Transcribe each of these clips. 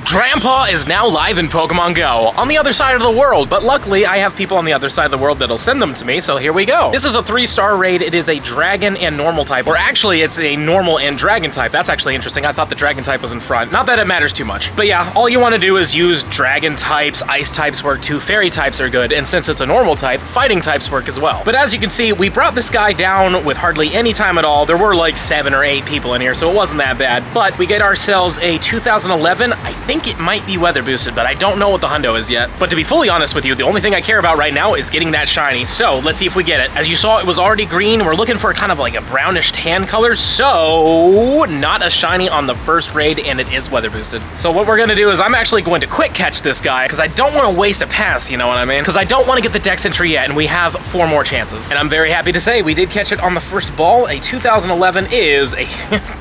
Drampa is now live in Pokemon GO on the other side of the world, but luckily I have people on the other side of the world that'll send them to me, so here we go. This is a 3-star raid. It is a dragon and normal type, or actually it's a normal and dragon type. That's actually interesting. I thought the dragon type was in front. Not that it matters too much. But yeah, all you want to do is use dragon types, ice types work too, fairy types are good, and since it's a normal type, fighting types work as well. But as you can see, we brought this guy down with hardly any time at all. There were like 7 or 8 people in here, so it wasn't that bad. But we get ourselves a 2011, I think it might be weather boosted, but I don't know what the hundo is yet. But to be fully honest with you, the only thing I care about right now is getting that shiny. So let's see if we get it. As you saw, it was already green. We're looking for kind of like a brownish tan color. So not a shiny on the first raid, and it is weather boosted. So what we're gonna do is I'm actually going to quick catch this guy because I don't want to waste a pass, you know what I mean? Because I don't want to get the dex entry yet, and we have 4 more chances. And I'm very happy to say we did catch it on the first ball. A 2011 is a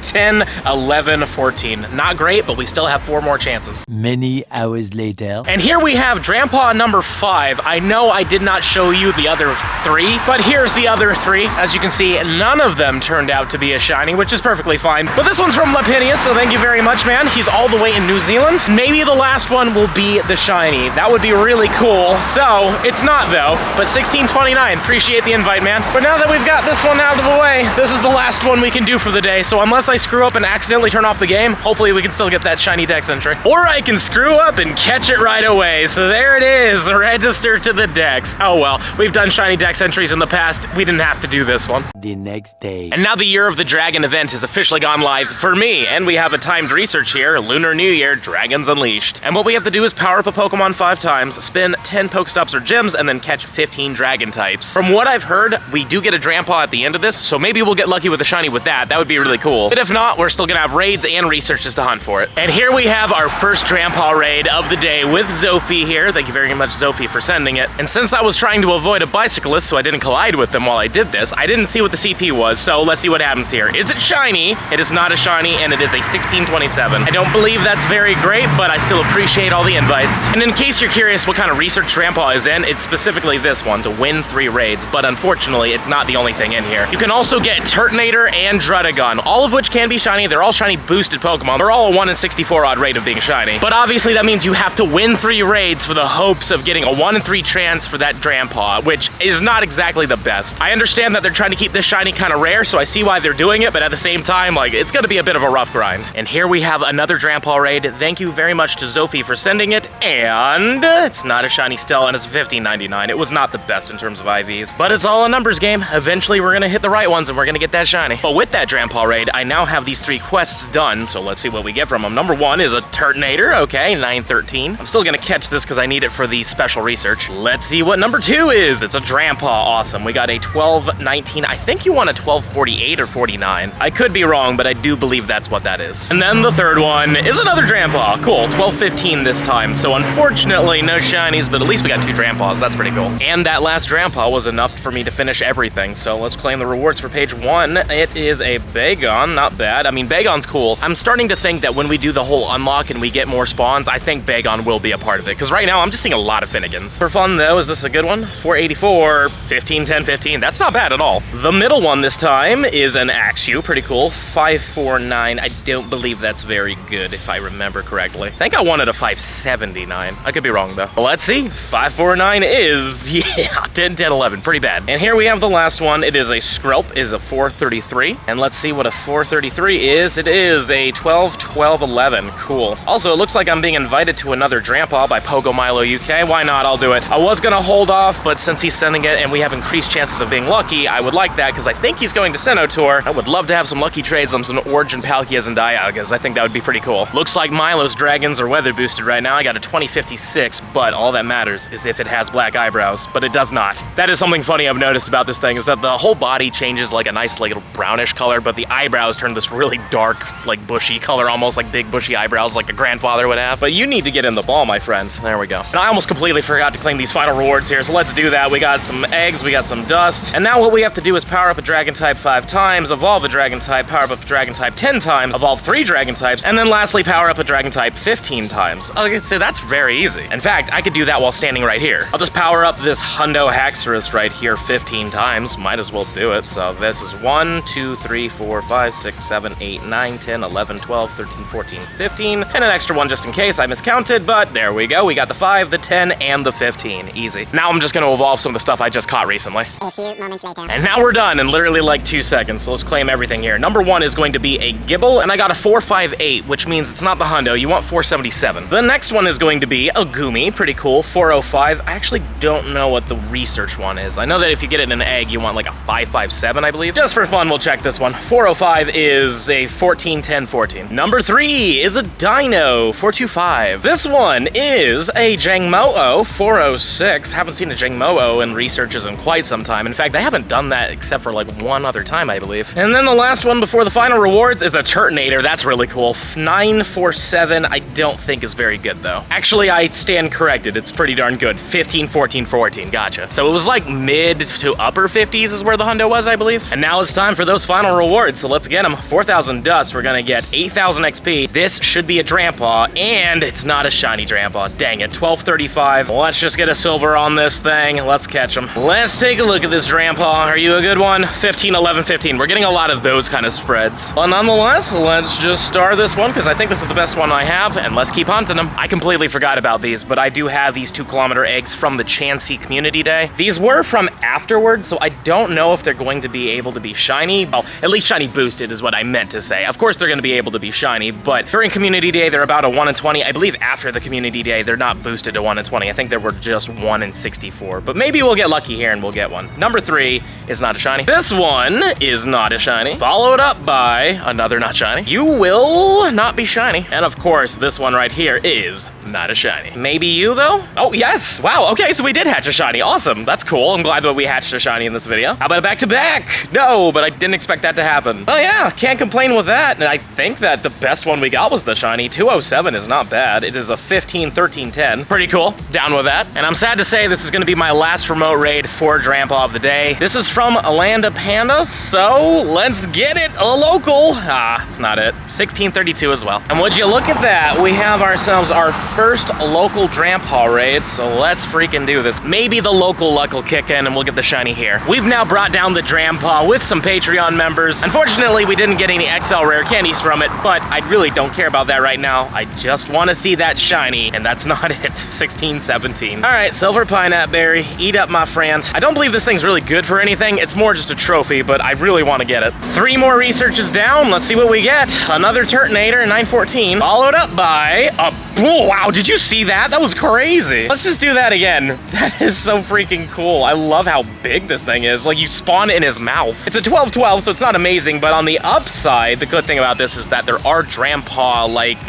10, 11, 14. Not great, but we still have 4 more chances. Many hours later. And here we have Drampa number 5. I know I did not show you the other 3, but here's the other 3. As you can see, none of them turned out to be a shiny, which is perfectly fine. But this one's from Lapinius, so thank you very much, man. He's all the way in New Zealand. Maybe the last one will be the shiny. That would be really cool. So, it's not though, but 1629. Appreciate the invite, man. But now that we've got this one out of the way, this is the last one we can do for the day. So unless I screw up and accidentally turn off the game, hopefully we can still get that shiny dex entry. Or I can screw up and catch it right away. So there it is, register to the dex. Oh well, we've done shiny dex entries in the past. We didn't have to do this one. The next day. And now the Year of the Dragon event has officially gone live for me, and we have a timed research here, Lunar New Year, Dragons Unleashed. And what we have to do is power up a Pokemon 5 times, spin 10 Pokestops or Gems, and then catch 15 Dragon types. From what I've heard, we do get a Drampa at the end of this, so maybe we'll get lucky with a shiny with that. That would be really cool. But if not, we're still gonna have raids and researches to hunt for it. And here we have our first Drampa raid of the day with Zophie here. Thank you very much, Zophie, for sending it. And since I was trying to avoid a bicyclist so I didn't collide with them while I did this, I didn't see what the CP was, so let's see what happens here. Is it shiny? It is not a shiny, and it is a 1627. I don't believe that's very great, but I still appreciate all the invites. And in case you're curious what kind of research Drampa is in, it's specifically this one, to win 3 raids, but unfortunately, it's not the only thing in here. You can also get Turtonator and Druddigon, all of which can be shiny. They're all shiny boosted Pokemon. They're all a 1 in 64 odd rate of being shiny. But obviously that means you have to win 3 raids for the hopes of getting a 1 in 3 chance for that Drampa, which is not exactly the best. I understand that they're trying to keep this shiny kind of rare, so I see why they're doing it, but at the same time, like, it's gonna be a bit of a rough grind. And here we have another Drampa raid. Thank you very much to Zophie for sending it, and it's not a shiny still, and it's $15.99. It was not the best in terms of IVs, but it's all a numbers game. Eventually, we're gonna hit the right ones, and we're gonna get that shiny. But with that Drampa raid, I now have these 3 quests done, so let's see what we get from them. Number 1 is a Turtonator, okay, 913. I'm still gonna catch this because I need it for the special research. Let's see what number 2 is. It's a Drampa, awesome. We got a 1219. I think you want a 1248 or 49. I could be wrong, but I do believe that's what that is. And then the third one is another Drampa. Cool, 1215 this time. So unfortunately, no shinies, but at least we got 2 Drampas. That's pretty cool. And that last Drampa was enough for me to finish everything. So let's claim the rewards for page 1. It is a Bagon, not bad. I mean, Bagon's cool. I'm starting to think that when we do the whole unlock and we get more spawns, I think Bagon will be a part of it. Because right now, I'm just seeing a lot of Finnegans. For fun though, is this a good one? 484, 15, 10, 15. That's not bad at all. The middle one this time is an Axew, pretty cool. 549. I don't believe that's very good if I remember correctly. I think I wanted a 579. I could be wrong though. Well, let's see. 549 is, yeah, 10, 10, 11. Pretty bad. And here we have the last one. It is a Skrelp, is a 433. And let's see what a 433 is. It is a 12, 12, 11. Cool. Also, it looks like I'm being invited to another Drampa by Pogomilo UK. Why not? I'll do it. I was gonna hold off, but since he's sending it and we have increased chances of being lucky, I would like that because I think he's going to Sinnoh Tour. I would love to have some lucky trades on some Origin Palkias and Dialgas. I think that would be pretty cool. Looks like Milo's dragons are weather boosted right now. I got a 2056, but all that matters is if it has black eyebrows, but it does not. That is something funny I've noticed about this thing is that the whole body changes like a nice like brownish color, but the eyebrows turn this really dark, like bushy color, almost like big bushy eyebrows like a grandfather would have. But you need to get in the ball, my friend. There we go. And I almost completely forgot to claim these final rewards here, so let's do that. We got some eggs, we got some dust, and now what we have to do is power up a dragon type 5 times, evolve a dragon type, power up a dragon type 10 times, evolve 3 dragon types, and then lastly power up a dragon type 15 times. I could say that's very easy. In fact, I could do that while standing right here. I'll just power up this Hundo Haxorus right here 15 times. Might as well do it. So this is 1, 2, 3, 4, 5, 6, 7, 8, 9, 10, 11, 12, 13, 14, 15, and an extra one just in case I miscounted, but there we go. We got the 5, the 10, and the 15. Easy. Now I'm just gonna evolve some of the stuff I just caught recently. A few moments later. And now we're done in literally like 2 seconds, so let's claim everything here. Number 1 is going to be a Gibble, and I got a 458, which means it's not the hundo. You want 477. The next one is going to be a Goomy, pretty cool, 405. I actually don't know what the research one is. I know that if you get it in an egg, you want like a 557, I believe. Just for fun, we'll check this one. 405 is a 14, 10, 14. Number 3 is a Dino, 425. This one is a Jangmo-O, 406. Haven't seen a Jangmo-O in researches in quite some time. In fact, I haven't done that except for like one other time, I believe. And then the last one before the final rewards is a Turtonator. That's really cool. 947, I don't think is very good though. Actually, I stand corrected. It's pretty darn good. 15, 14, 14. Gotcha. So it was like mid to upper 50s is where the hundo was, I believe. And now it's time for those final rewards. So let's get them. 4,000 dust. We're gonna get 8,000 XP. This should be a Drampa, and it's not a shiny Drampa. Dang it. 1235. Let's just get a silver on this thing. Let's catch them. Let's take a look at this Drampa. Are you a good one? 15, 11, 15. We're getting a lot of those kind of spreads. But nonetheless, let's just star this one because I think this is the best one I have, and let's keep hunting them. I completely forgot about these, but I do have these 2-kilometer eggs from the Chansey Community Day. These were from afterwards, so I don't know if they're going to be able to be shiny. Well, at least shiny boosted is what I meant to say. Of course, they're going to be able to be shiny, but during Community Day, they're about a 1 in 20. I believe after the Community Day, they're not boosted to 1 in 20. I think they were just 1 in 64, but maybe we'll get lucky here and we'll get one. Number 3 is not a shiny. This one is not a shiny. Followed up by another not shiny. You will not be shiny. And of course, this one right here is not a shiny. Maybe you though? Oh, yes. Wow. Okay, so we did hatch a shiny. Awesome. That's cool. I'm glad that we hatched a shiny in this video. How about a back-to-back? No, but I didn't expect that to happen. Oh yeah, can't complain with that. And I think that the best one we got was the shiny. 207 is not bad. It is a 15, 13, 10. Pretty cool. Down with that. And I'm sad to say this is going to be my last remote raid for Drampa of the day. This is from Alanda Panda, so let's get it. A local. Ah, it's not it. 1632 as well. And would you look at that? We have ourselves our first local Drampa raid, so let's freaking do this. Maybe the local luck will kick in and we'll get the shiny here. We've now brought down the Drampa with some Patreon members. Unfortunately, we didn't get any XL rare candies from it, but I really don't care about that right now. I just want to see that shiny, and that's not it. 16, 17. All right, silver pineapple berry. Eat up, my friend. I don't believe this thing's really good for anything. It's more just a trophy, but I really want to get it. 3 more researches down. Let's see what we get. Another Turtonator, 914. Followed up by a... Oh, wow, did you see that? That was crazy. Let's just do that again. That is so freaking cool. I love how big this thing is. Like, you spawn in his mouth. It's a 12-12, so it's not amazing, but on the upside, the good thing about this is that there are Drampa, like,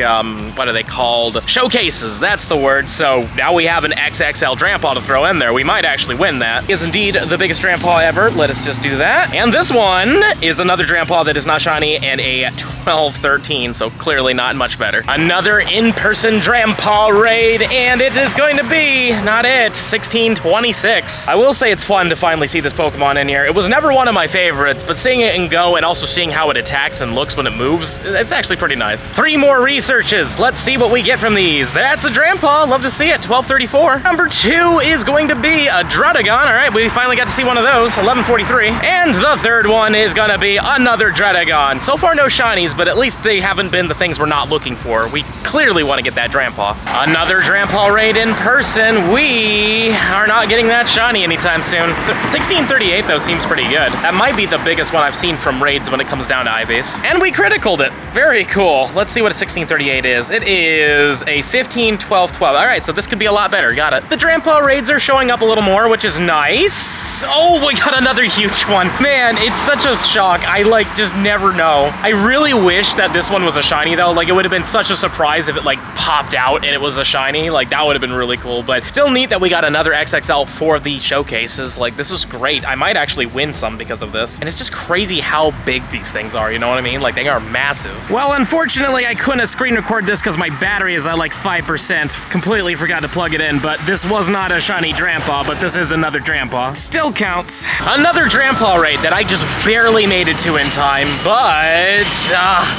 what are they called? Showcases, that's the word. So now we have an XXL Drampa to throw in there. We might actually win that. Is indeed the biggest Drampa ever. Let us just do that. And this one is another Drampa that is not shiny and a 12-13, so clearly not much better. Another in-person Drampa raid, and it is going to be, not it, 1626. I will say it's fun to finally see this Pokemon in here. It was never one of my favorites, but seeing it in Go and also seeing how it attacks and looks when it moves, it's actually pretty nice. 3 more researches. Let's see what we get from these. That's a Drampa. Love to see it. 1234. Number 2 is going to be a Druddigon. All right, we finally got to see one of those. 1143. And the third one is going to be another Druddigon. So far, no shinies, but at least they haven't been the things we're not looking for. We clearly want to get that Drampa. Another Drampa raid in person. We are not getting that shiny anytime soon. 1638 though seems pretty good. That might be the biggest one I've seen from raids when it comes down to IVs. And we criticaled it. Very cool. Let's see what a 1638 is. It is a 15, 12, 12. All right, so this could be a lot better. Got it. The Drampa raids are showing up a little more, which is nice. Oh, we got another huge one. Man, it's such a shock. I like just never know. I really wish that this one was a shiny though. Like, it would have been such a surprise if it like popped out and it was a shiny. Like, that would have been really cool, but still neat that we got another XXL for the showcases. Like, this is great. I might actually win some because of this. And it's just crazy how big these things are, you know what I mean? Like, they are massive. Well, unfortunately, I couldn't screen record this because my battery is at like 5%. Completely forgot to plug it in, but this was not a shiny Drampa, but this is another Drampa. Still counts. Another Drampa raid that I just barely made it to in time, but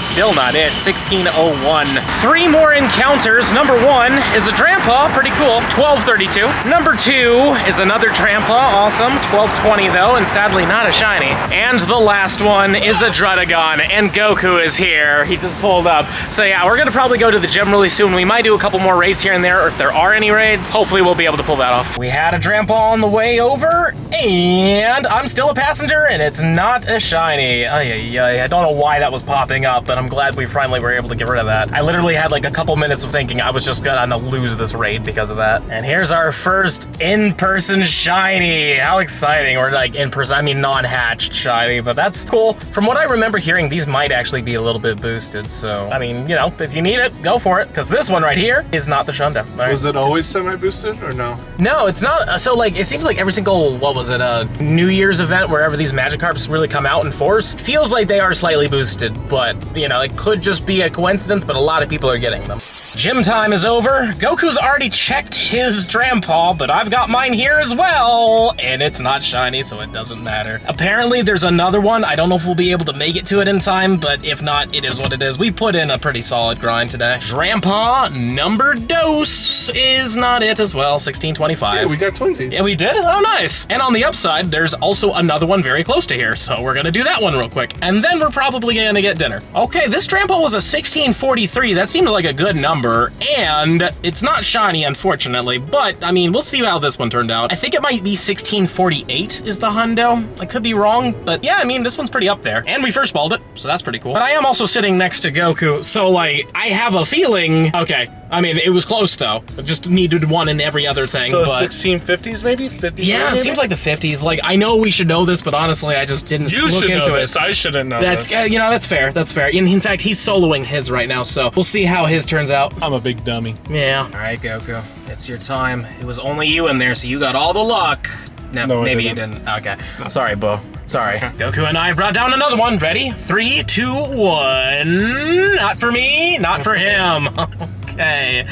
still not it. 1601. 3 more encounters. Number 1 is a Drampa, pretty cool, 1232. Number 2 is another Drampa, awesome, 1220 though, and sadly not a shiny. And the last one is a Druddigon, and Goku is here. He just pulled up. So yeah, we're gonna probably go to the gym really soon. We might do a couple more raids here and there, or if there are any raids, hopefully we'll be able to pull that off. We had a Drampa on the way over, and I'm still a passenger, and it's not a shiny. I don't know why that was popping up, but I'm glad we finally were able to get rid of that. I literally had like a couple minutes of thinking I was just gonna lose this raid because of that. And here's our first in-person shiny. How exciting. Or like in-person, I mean non-hatched shiny, but that's cool. From what I remember hearing, these might actually be a little bit boosted, so I mean, you know, if you need it, go for it, because this one right here is not the Shundo. Right? Was it always semi-boosted or no? No, it's not. So like, it seems like every single, what was it, New Year's event, wherever these Magikarps really come out in force, feels like they are slightly boosted, but you know, it could just be a coincidence, but a lot of people are getting them. Gym time is over. Goku's already checked his Drampa, but I've got mine here as well, and it's not shiny, so it doesn't matter. Apparently, there's another one. I don't know if we'll be able to make it to it in time, but if not, it is what it is. We put in a pretty solid grind today. Drampa number dose is not it as well, 1625. Yeah, we got twinsies. Yeah, we did? Oh, nice. And on the upside, there's also another one very close to here, so we're gonna do that one real quick, and then we're probably gonna get dinner. Okay, this Drampa was a 1643. That seemed like a good number. And it's not shiny, unfortunately, but I mean, we'll see how this one turned out. I think it might be 1648 is the hundo. I could be wrong, but yeah, I mean, this one's pretty up there. And we first balled it, so that's pretty cool. But I am also sitting next to Goku, so like, I have a feeling, okay, I mean, it was close though. I just needed one in every other thing, so but 1650s maybe? 50s? yeah, maybe? it seems like the 50s. Like, I know we should know this, but honestly, I just didn't You look should into know it. this. I shouldn't know That's, this. you know, that's fair, that's fair. In fact, he's soloing his right now, so we'll see how his turns out. I'm a big dummy. Yeah. All right, Goku, it's your time. It was only you in there, so you got all the luck. No, I maybe didn't. you didn't. Okay. Sorry, Bo. Sorry. Goku and I brought down another one. Ready? 3, 2, 1. Not for me, not for him. Okay.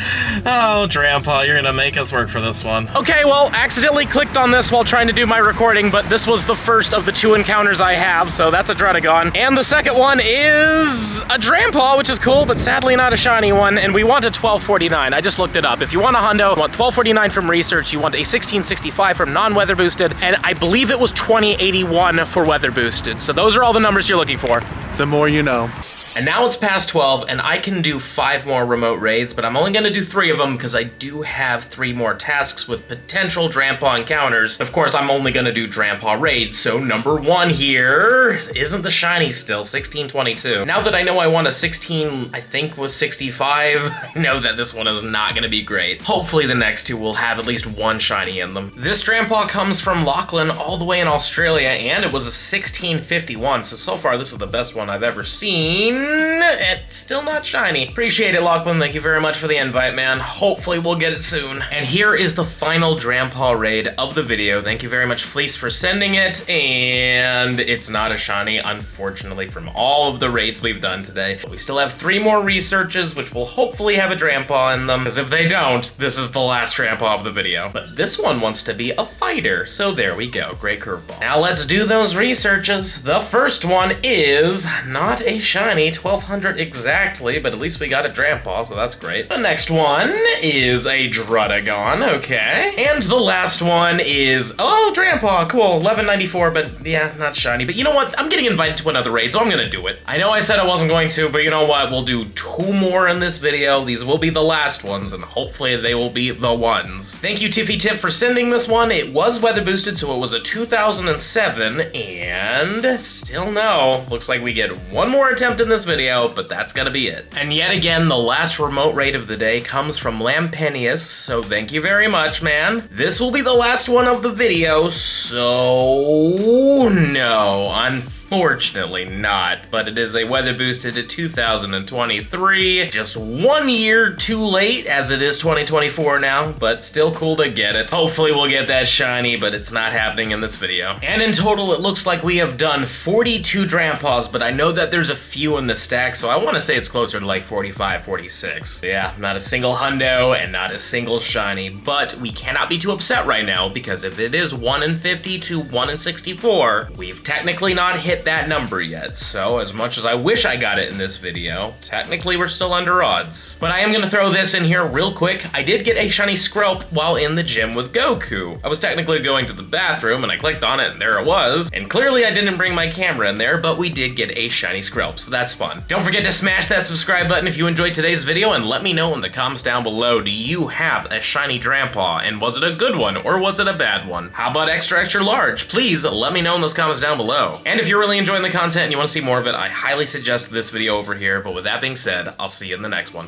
Oh, Drampa, you're gonna make us work for this one. Okay, well, accidentally clicked on this while trying to do my recording, but this was the first of the 2 encounters I have, so that's a Druddigon. And the second one is a Drampa, which is cool, but sadly not a shiny one, and we want a 1249. I just looked it up. If you want a hundo, you want 1249 from research, you want a 1665 from non-weather boosted, and I believe it was 2081 for weather boosted. So those are all the numbers you're looking for. The more you know. And now it's past 12, and I can do 5 more remote raids, but I'm only gonna do 3 of them because I do have 3 more tasks with potential Drampa encounters. Of course, I'm only gonna do Drampa raids, so number 1 here isn't the shiny still, 1622. Now that I know I want a 16, I think was 65, I know that this one is not gonna be great. Hopefully the next 2 will have at least 1 shiny in them. This Drampa comes from Lachlan all the way in Australia, and it was a 1651, so far this is the best one I've ever seen. It's still not shiny. Appreciate it, Lachlan. Thank you very much for the invite, man. Hopefully we'll get it soon. And here is the final Drampa raid of the video. Thank you very much, Fleece, for sending it. And it's not a shiny, unfortunately, from all of the raids we've done today. But we still have 3 more researches, which will hopefully have a Drampa in them. Because if they don't, this is the last Drampa of the video. But this one wants to be a fighter. So there we go. Great curveball. Now let's do those researches. The first one is not a shiny, 1200 exactly, but at least we got a Drampa, so that's great. The next one is a Druddigon, okay. And the last one is, oh, Drampa, cool, 1194, but yeah, not shiny. But you know what? I'm getting invited to another raid, so I'm gonna do it. I know I said I wasn't going to, but you know what? We'll do 2 more in this video. These will be the last ones, and hopefully they will be the ones. Thank you, Tiffy Tip, for sending this one. It was weather boosted, so it was a 2007, and still no. Looks like we get 1 more attempt in this video, but that's gonna be it. And yet again, the last remote raid of the day comes from Lampenius, so thank you very much, man. This will be the last one of the video, so no, unfortunately not, but it is a weather boosted to 2023. Just 1 year too late, as it is 2024 now, but still cool to get it. Hopefully we'll get that shiny, but it's not happening in this video. And in total, it looks like we have done 42 Drampas, but I know that there's a few in the stack, so I want to say it's closer to like 45, 46. Yeah, not a single hundo and not a single shiny, but we cannot be too upset right now, because if it is 1 in 50 to 1 in 64, we've technically not hit hit that number yet, so as much as I wish I got it in this video, technically we're still under odds. But I am gonna throw this in here real quick. I did get a shiny Skrelp while in the gym with Goku. I was technically going to the bathroom and I clicked on it and there it was. And clearly I didn't bring my camera in there, but we did get a shiny Skrelp, so that's fun. Don't forget to smash that subscribe button if you enjoyed today's video, and let me know in the comments down below, do you have a shiny Drampa, and was it a good one or was it a bad one? How about extra large? Please let me know in those comments down below. And if you're really enjoying the content and you want to see more of it, I highly suggest this video over here. But with that being said, I'll see you in the next one.